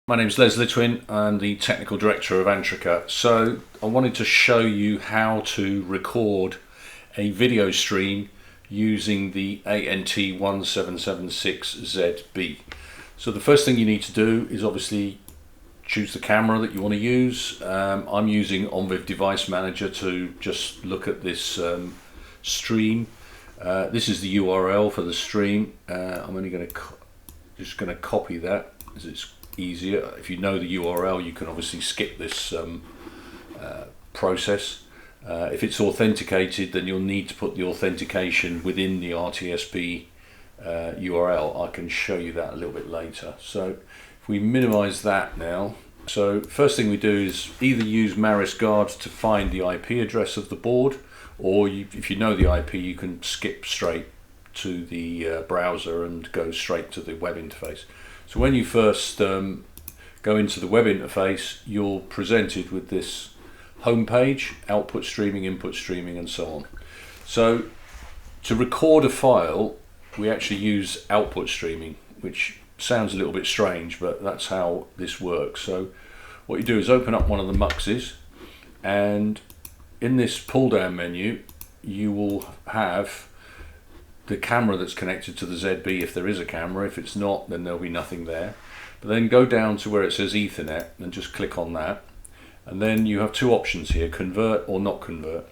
My name is Les Litwin. I'm the Technical Director of Antrica. So I wanted to show you how to record a video stream using the ANT-1776ZB. So the first thing you need to do is obviously choose the camera that you want to use. I'm using OnViv Device Manager to just look at this stream. This is the URL for the stream. I'm only going to copy that as it's easier. If you know the URL, you can obviously skip this process. If it's authenticated, then you'll need to put the authentication within the RTSP URL. I can show you that a little bit later. So if we minimize that now, so first thing we do is either use Maris Guard to find the IP address of the board, or if you know the IP, you can skip straight to the browser and go straight to the web interface. So when you first go into the web interface, you're presented with this home page, output streaming, input streaming, and so on. So to record a file, we actually use output streaming, which sounds a little bit strange, but that's how this works. So what you do is open up one of the muxes, and in this pull down menu, you will have the camera that's connected to the ZB if there is a camera. If it's not, then there'll be nothing there. But then go down to where it says Ethernet and just click on that. And then you have two options here, convert or not convert.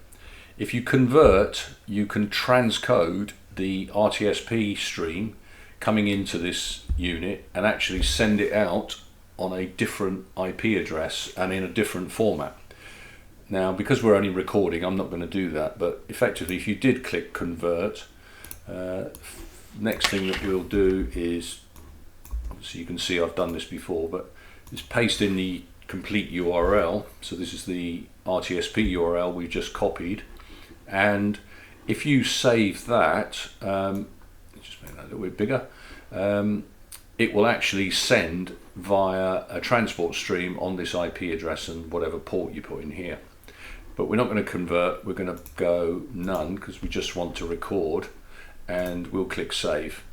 If you convert, you can transcode the RTSP stream coming into this unit and actually send it out on a different IP address and in a different format. Now, because we're only recording, I'm not going to do that, but effectively if you did click convert, next thing that we'll do is, obviously you can see I've done this before, but is paste in the complete URL. So this is the RTSP URL we just copied, and if you save that, just make that a little bit bigger, it will actually send via a transport stream on this IP address and whatever port you put in here. But we're not going to convert, we're going to go none because we just want to record, and we'll click save,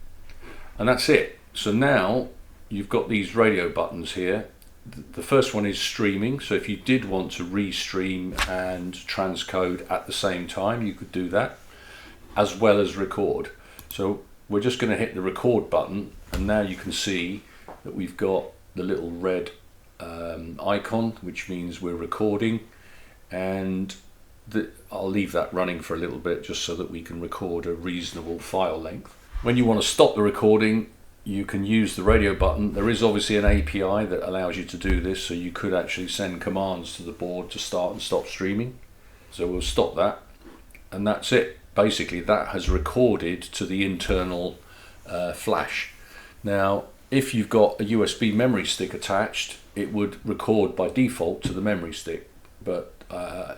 and that's it. So now you've got these radio buttons here. The first one is streaming, so if you did want to restream and transcode at the same time, you could do that, as well as record. So we're just going to hit the record button, and now you can see that we've got the little red icon, which means we're recording, and I'll leave that running for a little bit just so that we can record a reasonable file length. When you want to stop the recording, you can use the radio button. There is obviously an API that allows you to do this, so you could actually send commands to the board to start and stop streaming. So we'll stop that, and that's it. Basically that has recorded to the internal flash. Now if you've got a USB memory stick attached, it would record by default to the memory stick, but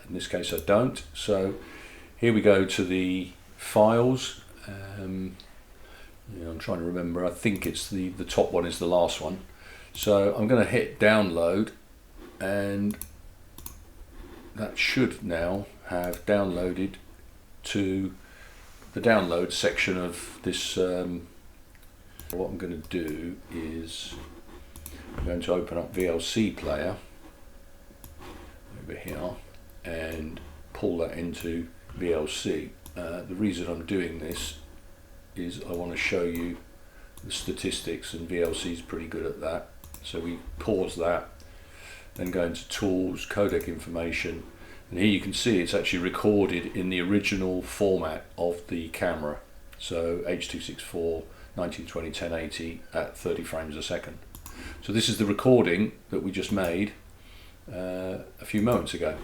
in this case I don't. So here we go to the files. I'm trying to remember, I think it's the top one is the last one. So I'm going to hit download, and that should now have downloaded to the download section of this. What I'm going to do is I'm going to open up VLC player over here and pull that into VLC. The reason I'm doing this is I want to show you the statistics, and VLC is pretty good at that. So we pause that, then go into tools, codec information, and here you can see it's actually recorded in the original format of the camera. So H.264 1920 1080 at 30 frames a second. So this is the recording that we just made a few moments ago,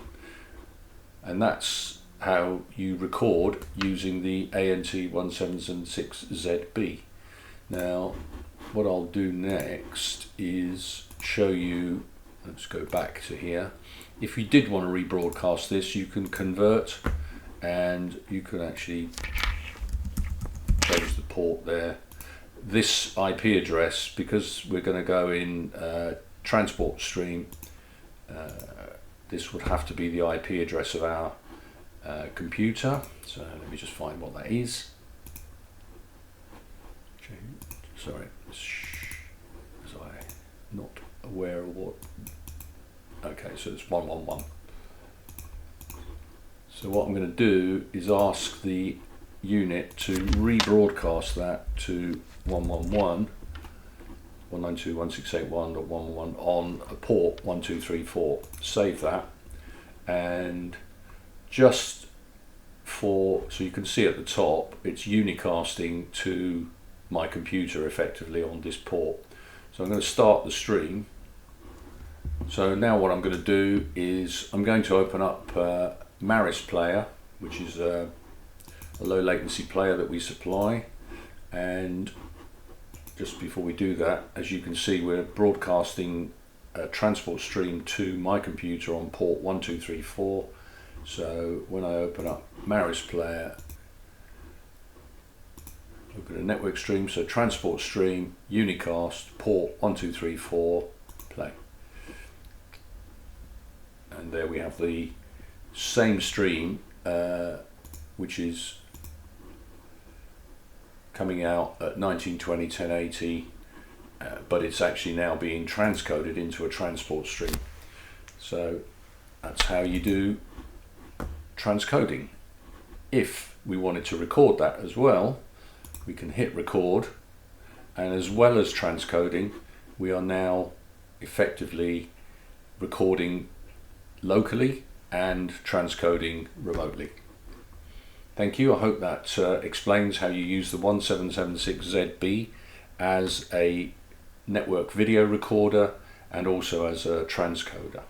and that's how you record using the ANT-1776ZB. Now what I'll do next is show you, let's go back to here. If you did want to rebroadcast this, you can convert, and you can actually change the port there. This IP address, because we're going to go in transport stream, this would have to be the IP address of our computer. So let me just find what that is. Sorry, as I not aware of what. Okay, so it's 111. So what I'm going to do is ask the unit to rebroadcast that to 111, 192.168.1.111 on a port 1234. Save that, and just so you can see at the top, it's unicasting to my computer effectively on this port. So I'm going to start the stream. So now what I'm going to do is I'm going to open up Maris player, which is a low latency player that we supply, and just before we do that, as you can see, we're broadcasting a transport stream to my computer on port 1234. So when I open up Maris player, look at a network stream, so transport stream, unicast, port 1234, play. And there we have the same stream, which is coming out at 1920 1080, but it's actually now being transcoded into a transport stream. So that's how you do transcoding. If we wanted to record that as well, we can hit record, and as well as transcoding, we are now effectively recording locally and transcoding remotely. Thank you. I hope that explains how you use the 1776ZB as a network video recorder and also as a transcoder.